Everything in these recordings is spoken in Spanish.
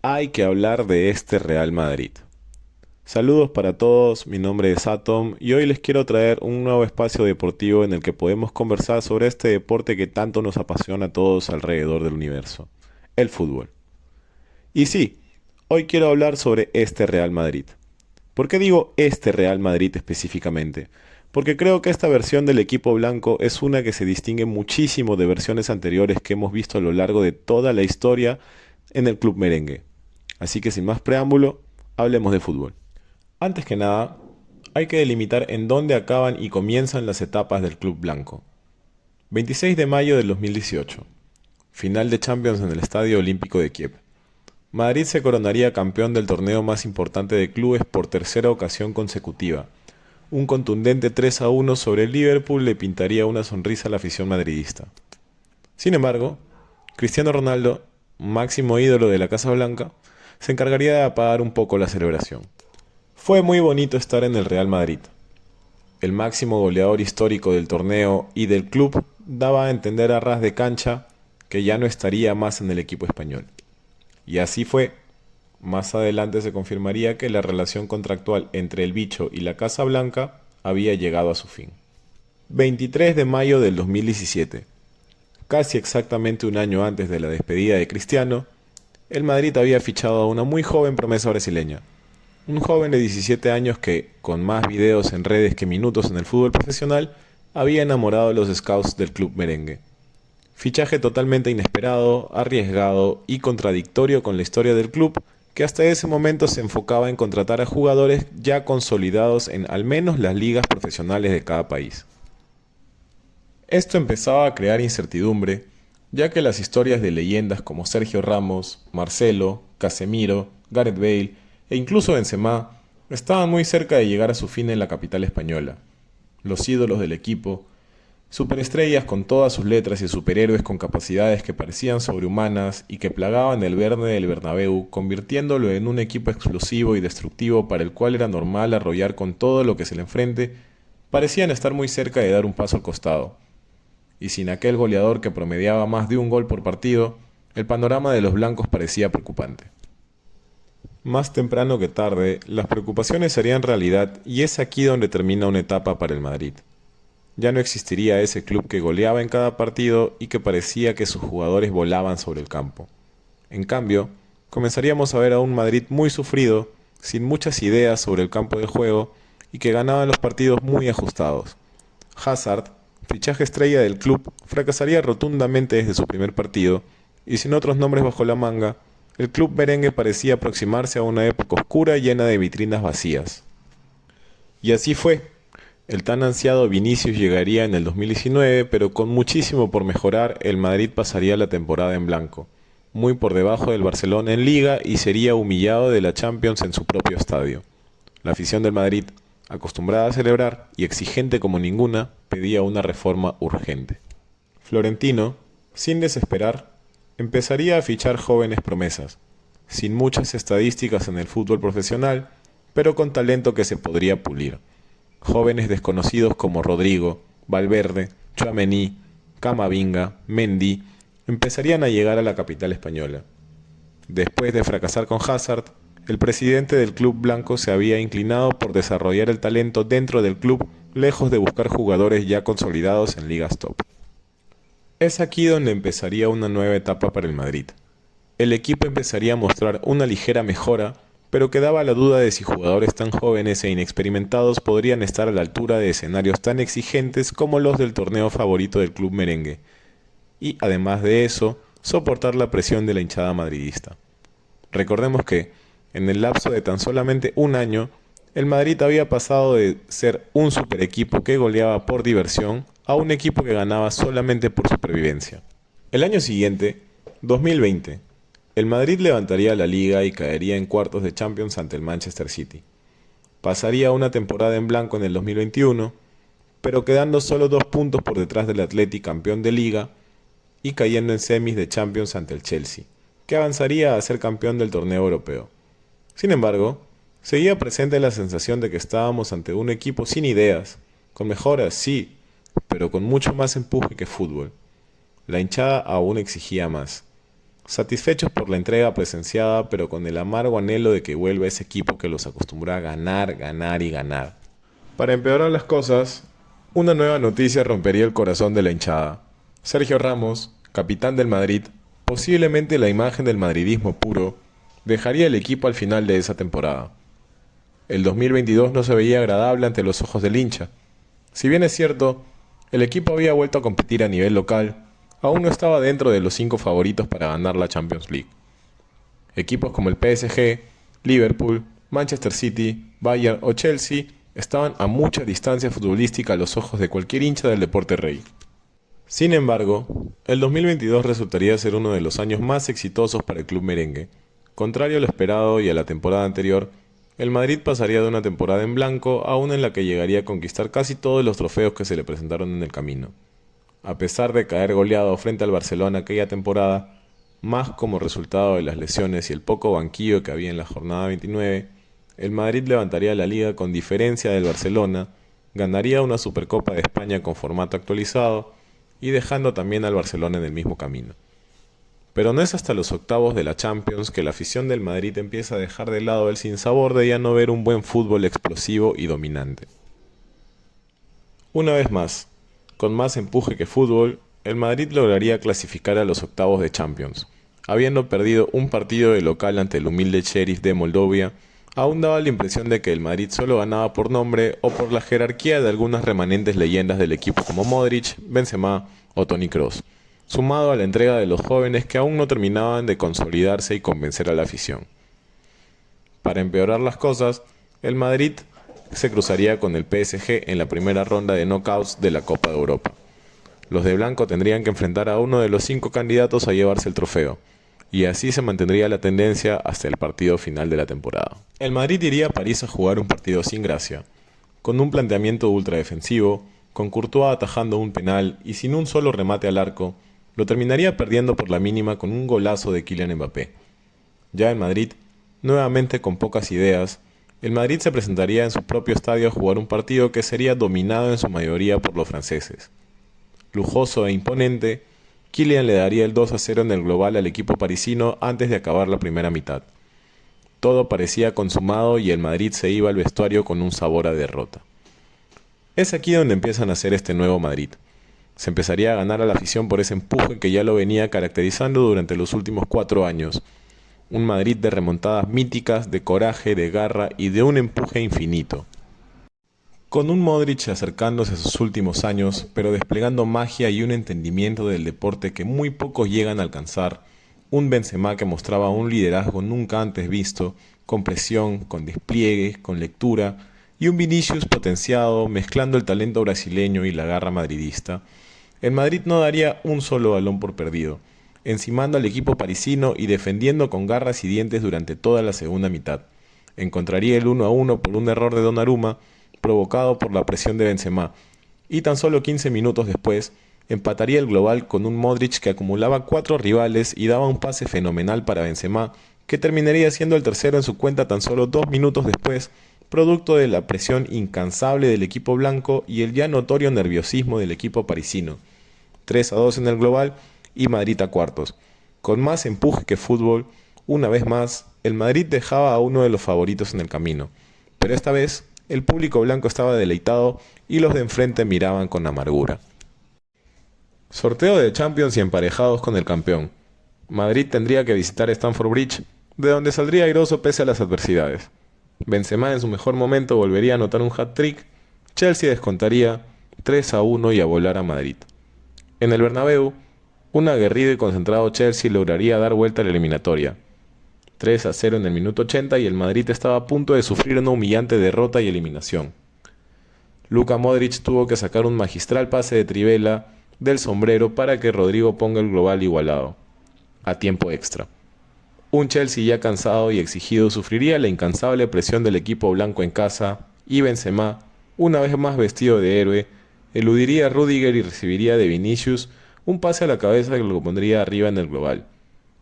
hay que hablar de este Real Madrid. Saludos para todos, mi nombre es Atom y hoy les quiero traer un nuevo espacio deportivo en el que podemos conversar sobre este deporte que tanto nos apasiona a todos alrededor del universo, el fútbol. Y sí, hoy quiero hablar sobre este Real Madrid. ¿Por qué digo este Real Madrid específicamente? Porque creo que esta versión del equipo blanco es una que se distingue muchísimo de versiones anteriores que hemos visto a lo largo de toda la historia en el club merengue. Así que sin más preámbulo, hablemos de fútbol. Antes que nada, hay que delimitar en dónde acaban y comienzan las etapas del club blanco. 26 de mayo del 2018. Final de Champions en el Estadio Olímpico de Kiev. Madrid se coronaría campeón del torneo más importante de clubes por tercera ocasión consecutiva. Un contundente 3-1 sobre el Liverpool le pintaría una sonrisa a la afición madridista. Sin embargo, Cristiano Ronaldo, máximo ídolo de la Casa Blanca, se encargaría de apagar un poco la celebración. Fue muy bonito estar en el Real Madrid. El máximo goleador histórico del torneo y del club daba a entender a ras de cancha que ya no estaría más en el equipo español. Y así fue. Más adelante se confirmaría que la relación contractual entre el bicho y la Casa Blanca había llegado a su fin. 23 de mayo del 2017. Casi exactamente un año antes de la despedida de Cristiano, el Madrid había fichado a una muy joven promesa brasileña. Un joven de 17 años que, con más videos en redes que minutos en el fútbol profesional, había enamorado a los scouts del club merengue. Fichaje totalmente inesperado, arriesgado y contradictorio con la historia del club, que hasta ese momento se enfocaba en contratar a jugadores ya consolidados en al menos las ligas profesionales de cada país. Esto empezaba a crear incertidumbre, ya que las historias de leyendas como Sergio Ramos, Marcelo, Casemiro, Gareth Bale e incluso Benzema estaban muy cerca de llegar a su fin en la capital española. Los ídolos del equipo, superestrellas con todas sus letras y superhéroes con capacidades que parecían sobrehumanas y que plagaban el verde del Bernabéu, convirtiéndolo en un equipo explosivo y destructivo para el cual era normal arrollar con todo lo que se le enfrente, parecían estar muy cerca de dar un paso al costado. Y sin aquel goleador que promediaba más de un gol por partido, el panorama de los blancos parecía preocupante. Más temprano que tarde, las preocupaciones serían realidad y es aquí donde termina una etapa para el Madrid. Ya no existiría ese club que goleaba en cada partido y que parecía que sus jugadores volaban sobre el campo. En cambio, comenzaríamos a ver a un Madrid muy sufrido, sin muchas ideas sobre el campo de juego y que ganaba los partidos muy ajustados. Hazard, fichaje estrella del club, fracasaría rotundamente desde su primer partido y sin otros nombres bajo la manga, el club merengue parecía aproximarse a una época oscura llena de vitrinas vacías. Y así fue. El tan ansiado Vinicius llegaría en el 2019, pero con muchísimo por mejorar, el Madrid pasaría la temporada en blanco, muy por debajo del Barcelona en Liga y sería humillado de la Champions en su propio estadio. La afición del Madrid, acostumbrada a celebrar y exigente como ninguna, pedía una reforma urgente. Florentino, sin desesperar, empezaría a fichar jóvenes promesas, sin muchas estadísticas en el fútbol profesional, pero con talento que se podría pulir. Jóvenes desconocidos como Rodrigo, Valverde, Tchouaméni, Camavinga, Mendy, empezarían a llegar a la capital española. Después de fracasar con Hazard, el presidente del club blanco se había inclinado por desarrollar el talento dentro del club, lejos de buscar jugadores ya consolidados en ligas top. Es aquí donde empezaría una nueva etapa para el Madrid. El equipo empezaría a mostrar una ligera mejora, pero quedaba la duda de si jugadores tan jóvenes e inexperimentados podrían estar a la altura de escenarios tan exigentes como los del torneo favorito del club merengue, y además de eso, soportar la presión de la hinchada madridista. Recordemos que, en el lapso de tan solamente un año, el Madrid había pasado de ser un super equipo que goleaba por diversión a un equipo que ganaba solamente por supervivencia. El año siguiente, 2020, el Madrid levantaría la liga y caería en cuartos de Champions ante el Manchester City. Pasaría una temporada en blanco en el 2021, pero quedando solo 2 puntos por detrás del Atleti campeón de liga y cayendo en semis de Champions ante el Chelsea, que avanzaría a ser campeón del torneo europeo. Sin embargo, seguía presente la sensación de que estábamos ante un equipo sin ideas, con mejoras, sí, pero con mucho más empuje que fútbol. La hinchada aún exigía más. satisfechos por la entrega presenciada, pero con el amargo anhelo de que vuelva ese equipo que los acostumbró a ganar, ganar y ganar. Para empeorar las cosas, una nueva noticia rompería el corazón de la hinchada. Sergio Ramos, capitán del Madrid, posiblemente la imagen del madridismo puro, dejaría el equipo al final de esa temporada. El 2022 no se veía agradable ante los ojos del hincha. Si bien es cierto, el equipo había vuelto a competir a nivel local, aún no estaba dentro de los 5 favoritos para ganar la Champions League. Equipos como el PSG, Liverpool, Manchester City, Bayern o Chelsea estaban a mucha distancia futbolística a los ojos de cualquier hincha del deporte rey. Sin embargo, el 2022 resultaría ser uno de los años más exitosos para el club merengue. Contrario a lo esperado y a la temporada anterior, el Madrid pasaría de una temporada en blanco a una en la que llegaría a conquistar casi todos los trofeos que se le presentaron en el camino. A pesar de caer goleado frente al Barcelona aquella temporada, más como resultado de las lesiones y el poco banquillo que había en la jornada 29, el Madrid levantaría la liga con diferencia del Barcelona, ganaría una Supercopa de España con formato actualizado y dejando también al Barcelona en el mismo camino. Pero no es hasta los octavos de la Champions que la afición del Madrid empieza a dejar de lado el sinsabor de ya no ver un buen fútbol explosivo y dominante. Una vez más, con más empuje que fútbol, el Madrid lograría clasificar a los octavos de Champions. Habiendo perdido un partido de local ante el humilde Sheriff de Moldovia, aún daba la impresión de que el Madrid solo ganaba por nombre o por la jerarquía de algunas remanentes leyendas del equipo como Modric, Benzema o Toni Kroos, sumado a la entrega de los jóvenes que aún no terminaban de consolidarse y convencer a la afición. Para empeorar las cosas, el Madrid se cruzaría con el PSG en la primera ronda de knockouts de la Copa de Europa. Los de blanco tendrían que enfrentar a uno de los 5 candidatos a llevarse el trofeo, y así se mantendría la tendencia hasta el partido final de la temporada. El Madrid iría a París a jugar un partido sin gracia, con un planteamiento ultradefensivo, con Courtois atajando un penal y sin un solo remate al arco, lo terminaría perdiendo por la mínima con un golazo de Kylian Mbappé. Ya en Madrid, nuevamente con pocas ideas, el Madrid se presentaría en su propio estadio a jugar un partido que sería dominado en su mayoría por los franceses. Lujoso e imponente, Kylian le daría el 2-0 en el global al equipo parisino antes de acabar la primera mitad. Todo parecía consumado y el Madrid se iba al vestuario con un sabor a derrota. Es aquí donde empiezan a hacer este nuevo Madrid. Se empezaría a ganar a la afición por ese empuje que ya lo venía caracterizando durante los últimos 4 años. Un Madrid de remontadas míticas, de coraje, de garra y de un empuje infinito. Con un Modric acercándose a sus últimos años, pero desplegando magia y un entendimiento del deporte que muy pocos llegan a alcanzar, un Benzema que mostraba un liderazgo nunca antes visto, con presión, con despliegue, con lectura, y un Vinicius potenciado, mezclando el talento brasileño y la garra madridista, el Madrid no daría un solo balón por perdido, encimando al equipo parisino y defendiendo con garras y dientes durante toda la segunda mitad. Encontraría el 1-1 por un error de Donnarumma, provocado por la presión de Benzema, y tan solo 15 minutos después, empataría el global con un Modric que acumulaba 4 rivales y daba un pase fenomenal para Benzema, que terminaría siendo el tercero en su cuenta tan solo 2 minutos después, producto de la presión incansable del equipo blanco y el ya notorio nerviosismo del equipo parisino. 3-2 en el global y Madrid a cuartos. Con más empuje que fútbol, una vez más, el Madrid dejaba a uno de los favoritos en el camino. Pero esta vez, el público blanco estaba deleitado y los de enfrente miraban con amargura. Sorteo de Champions y emparejados con el campeón. Madrid tendría que visitar Stamford Bridge, de donde saldría airoso pese a las adversidades. Benzema en su mejor momento volvería a anotar un hat-trick, Chelsea descontaría 3-1 y a volar a Madrid. En el Bernabéu, un aguerrido y concentrado Chelsea lograría dar vuelta a la eliminatoria. 3-0 en el minuto 80 y el Madrid estaba a punto de sufrir una humillante derrota y eliminación. Luka Modric tuvo que sacar un magistral pase de trivela del sombrero para que Rodrigo ponga el global igualado, a tiempo extra. Un Chelsea ya cansado y exigido sufriría la incansable presión del equipo blanco en casa y Benzema, una vez más vestido de héroe, eludiría a Rüdiger y recibiría de Vinicius un pase a la cabeza que lo pondría arriba en el global.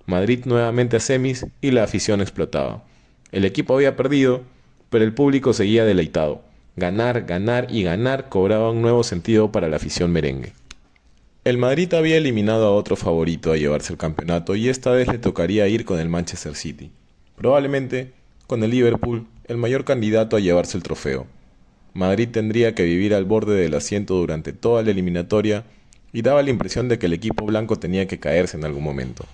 Madrid nuevamente a semis y la afición explotaba. El equipo había perdido, pero el público seguía deleitado. Ganar, ganar y ganar cobraba un nuevo sentido para la afición merengue. El Madrid había eliminado a otro favorito a llevarse el campeonato y esta vez le tocaría ir con el Manchester City. Probablemente con el Liverpool, el mayor candidato a llevarse el trofeo. Madrid tendría que vivir al borde del asiento durante toda la eliminatoria y daba la impresión de que el equipo blanco tenía que caerse en algún momento.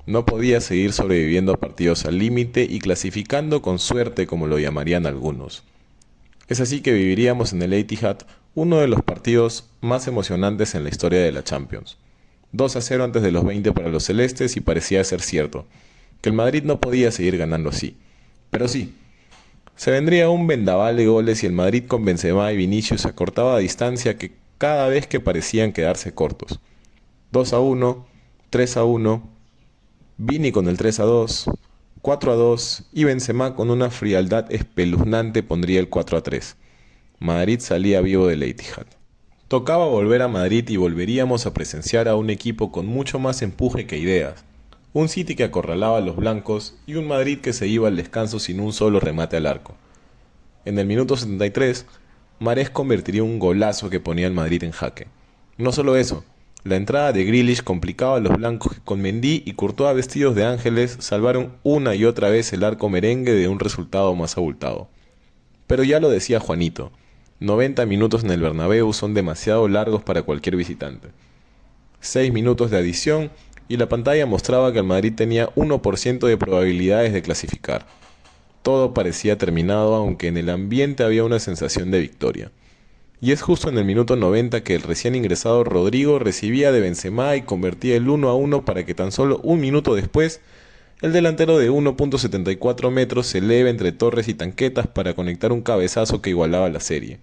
No podía seguir sobreviviendo a partidos al límite y clasificando con suerte como lo llamarían algunos. Es así que viviríamos en el Etihad uno de los partidos más emocionantes en la historia de la Champions. 2-0 antes de los 20 para los celestes y parecía ser cierto, que el Madrid no podía seguir ganando así. Pero sí, se vendría un vendaval de goles y el Madrid con Benzema y Vinicius acortaba a distancia que cada vez que parecían quedarse cortos. 2-1, 3-1, Vini con el 3-2, 4-2 y Benzema con una frialdad espeluznante pondría el 4-3. Madrid salía vivo del Etihad. Tocaba volver a Madrid y volveríamos a presenciar a un equipo con mucho más empuje que ideas. Un City que acorralaba a los blancos y un Madrid que se iba al descanso sin un solo remate al arco. En el minuto 73, Mahrez convertiría un golazo que ponía al Madrid en jaque. No solo eso, la entrada de Grealish complicaba a los blancos que con Mendy y Courtois vestidos de ángeles salvaron una y otra vez el arco merengue de un resultado más abultado. Pero ya lo decía Juanito, 90 minutos en el Bernabéu son demasiado largos para cualquier visitante. 6 minutos de adición y la pantalla mostraba que el Madrid tenía 1% de probabilidades de clasificar. Todo parecía terminado aunque en el ambiente había una sensación de victoria. Y es justo en el minuto 90 que el recién ingresado Rodrigo recibía de Benzema y convertía el 1-1 para que tan solo un minuto después el delantero de 1.74 metros se eleve entre torres y tanquetas para conectar un cabezazo que igualaba la serie.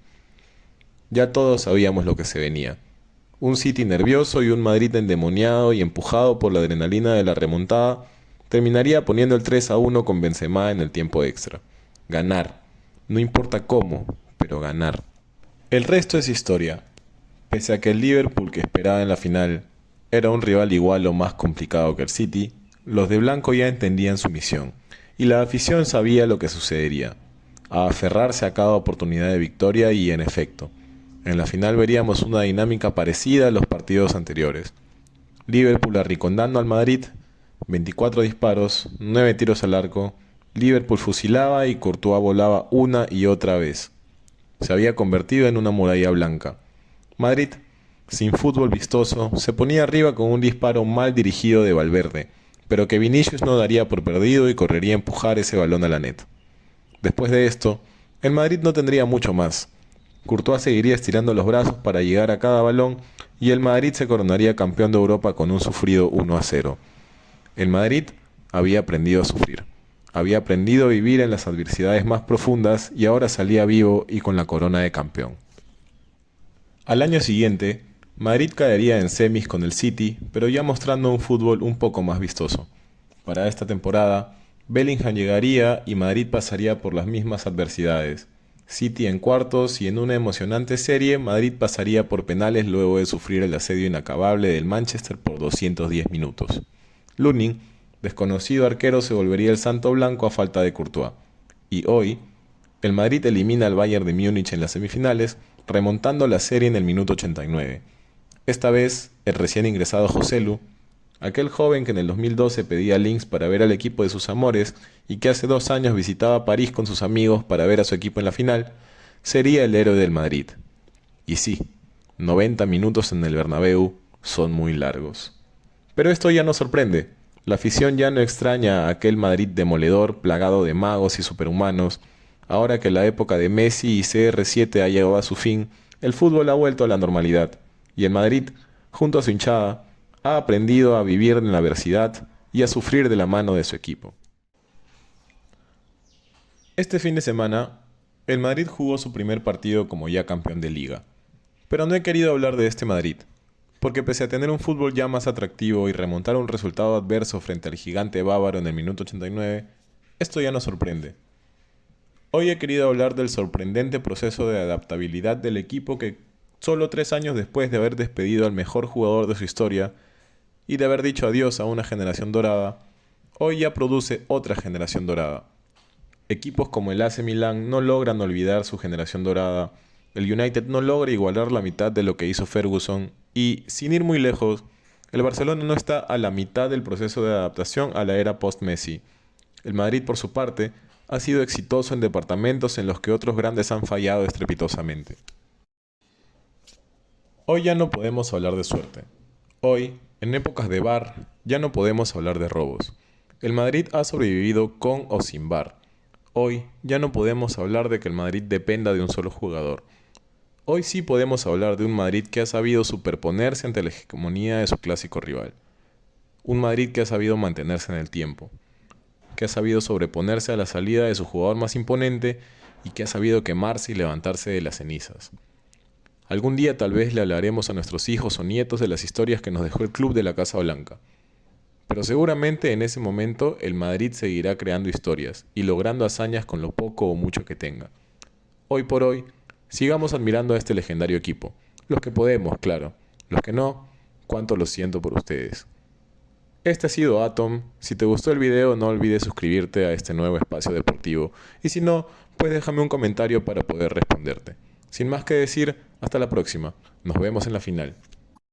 Ya todos sabíamos lo que se venía. Un City nervioso y un Madrid endemoniado y empujado por la adrenalina de la remontada terminaría poniendo el 3-1 con Benzema en el tiempo extra. Ganar. No importa cómo, pero ganar. El resto es historia. Pese a que el Liverpool que esperaba en la final era un rival igual o más complicado que el City, los de blanco ya entendían su misión, y la afición sabía lo que sucedería, a aferrarse a cada oportunidad de victoria y en efecto, en la final veríamos una dinámica parecida a los partidos anteriores. Liverpool arrinconando al Madrid, 24 disparos, 9 tiros al arco, Liverpool fusilaba y Courtois volaba una y otra vez. Se había convertido en una muralla blanca. Madrid, sin fútbol vistoso, se ponía arriba con un disparo mal dirigido de Valverde, pero que Vinicius no daría por perdido y correría a empujar ese balón a la net. Después de esto, el Madrid no tendría mucho más. Courtois seguiría estirando los brazos para llegar a cada balón y el Madrid se coronaría campeón de Europa con un sufrido 1-0. El Madrid había aprendido a sufrir. Había aprendido a vivir en las adversidades más profundas y ahora salía vivo y con la corona de campeón. Al año siguiente, Madrid caería en semis con el City, pero ya mostrando un fútbol un poco más vistoso. Para esta temporada, Bellingham llegaría y Madrid pasaría por las mismas adversidades. City en cuartos y en una emocionante serie, Madrid pasaría por penales luego de sufrir el asedio inacabable del Manchester por 210 minutos. Lunin, desconocido arquero, se volvería el santo blanco a falta de Courtois. Y hoy, el Madrid elimina al Bayern de Múnich en las semifinales, remontando la serie en el minuto 89. Esta vez, el recién ingresado Joselu, aquel joven que en el 2012 pedía links para ver al equipo de sus amores y que hace 2 años visitaba París con sus amigos para ver a su equipo en la final, sería el héroe del Madrid. Y sí, 90 minutos en el Bernabéu son muy largos. Pero esto ya no sorprende. La afición ya no extraña a aquel Madrid demoledor plagado de magos y superhumanos. Ahora que la época de Messi y CR7 ha llegado a su fin, el fútbol ha vuelto a la normalidad. Y el Madrid, junto a su hinchada, ha aprendido a vivir en la adversidad y a sufrir de la mano de su equipo. Este fin de semana, el Madrid jugó su primer partido como ya campeón de liga. Pero no he querido hablar de este Madrid, porque pese a tener un fútbol ya más atractivo y remontar un resultado adverso frente al gigante bávaro en el minuto 89, esto ya no sorprende. Hoy he querido hablar del sorprendente proceso de adaptabilidad del equipo que, solo 3 años después de haber despedido al mejor jugador de su historia y de haber dicho adiós a una generación dorada, hoy ya produce otra generación dorada. Equipos como el AC Milán no logran olvidar su generación dorada El United no logra igualar la mitad de lo que hizo Ferguson y, sin ir muy lejos, el Barcelona no está a la mitad del proceso de adaptación a la era post-Messi. El Madrid, por su parte, ha sido exitoso en departamentos en los que otros grandes han fallado estrepitosamente. Hoy ya no podemos hablar de suerte. Hoy, en épocas de VAR, ya no podemos hablar de robos. El Madrid ha sobrevivido con o sin VAR. Hoy ya no podemos hablar de que el Madrid dependa de un solo jugador. Hoy sí podemos hablar de un Madrid que ha sabido superponerse ante la hegemonía de su clásico rival. Un Madrid que ha sabido mantenerse en el tiempo, que ha sabido sobreponerse a la salida de su jugador más imponente y que ha sabido quemarse y levantarse de las cenizas. Algún día tal vez le hablaremos a nuestros hijos o nietos de las historias que nos dejó el club de la Casa Blanca. Pero seguramente en ese momento el Madrid seguirá creando historias y logrando hazañas con lo poco o mucho que tenga. Hoy por hoy, sigamos admirando a este legendario equipo. Los que podemos, claro. Los que no, cuánto lo siento por ustedes. Este ha sido Atom. Si te gustó el video, no olvides suscribirte a este nuevo espacio deportivo. Y si no, pues déjame un comentario para poder responderte. Sin más que decir, hasta la próxima. Nos vemos en la final.